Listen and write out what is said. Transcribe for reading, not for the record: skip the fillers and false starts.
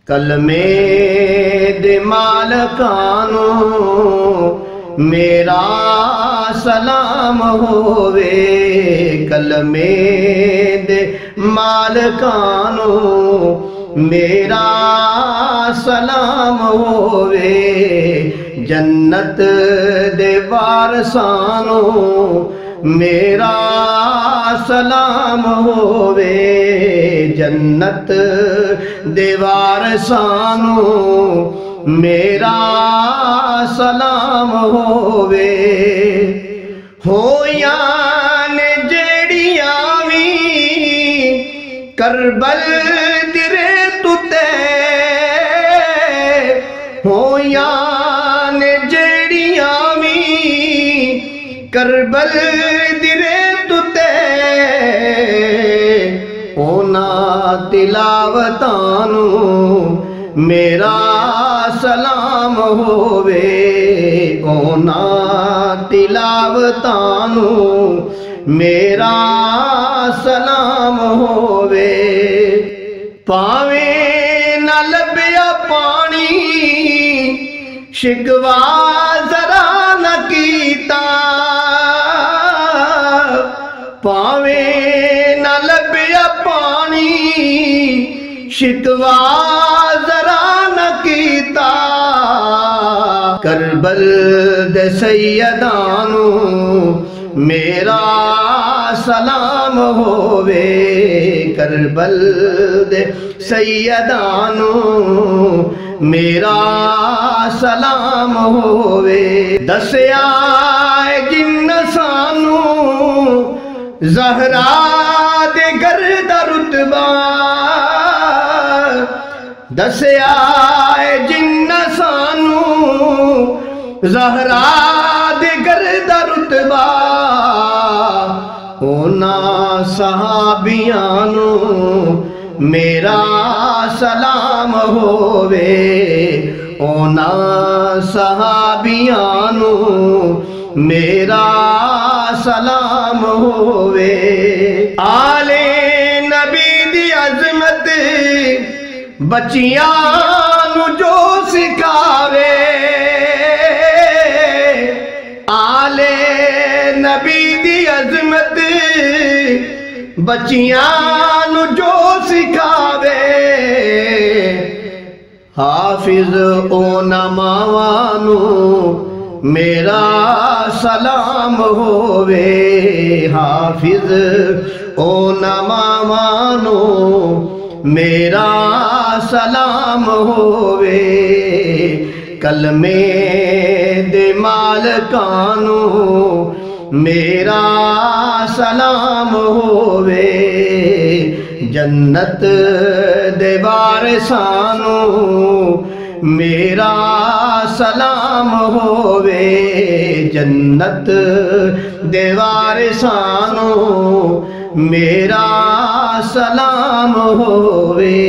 کلمے دے مالکانو میرا سلام ہووے، کلمے دے مالکانو میرا سلام ہووے، جنت دے وارثانو میرا سلام ہووے، جنت دے وارثانو میرا سلام ہووے۔ ہویاں نے جیڑیاں وی کربل دی ریت تے، ہویاں نے جیڑیاں وی کربل دی ریت تے، اونا تلاوتانو میرا سلام ہووے، اونا تلاوتانو میرا سلام ہووے۔ پاویں نہ لبیا پانی شکوا ذرا نہ کیتا، پاویں نہ لبیا پانی شکوا ذرا نہ کیتا، کربل دے سیدانو میرا سلام ہووے، کربل دے سیدانو میرا سلام ہووے۔ دسیا جن سانو زہرا دے گھر دا رتبہ، دسیا جن سانو زہرا دے گھر دا رتبہ، اونا صحابیانو میرا سلام ہووے، اونا صحابیانو میرا سلام ہووے۔ آل نبی دی عظمت بچیاں نو جو سکھاوے، آل نبی دی عظمت بچیاں نو جو سکھاوے، حافظ اونا ماوانو میرا سلام ہووے، حافظ اونا ماوانو میرا سلام ہووے، کلمے دے مالکانو میرا سلام ہووے، جنت دے وارثانو میرا سلام ہووے، جنت دے وارثانو میرا سلام ہووے۔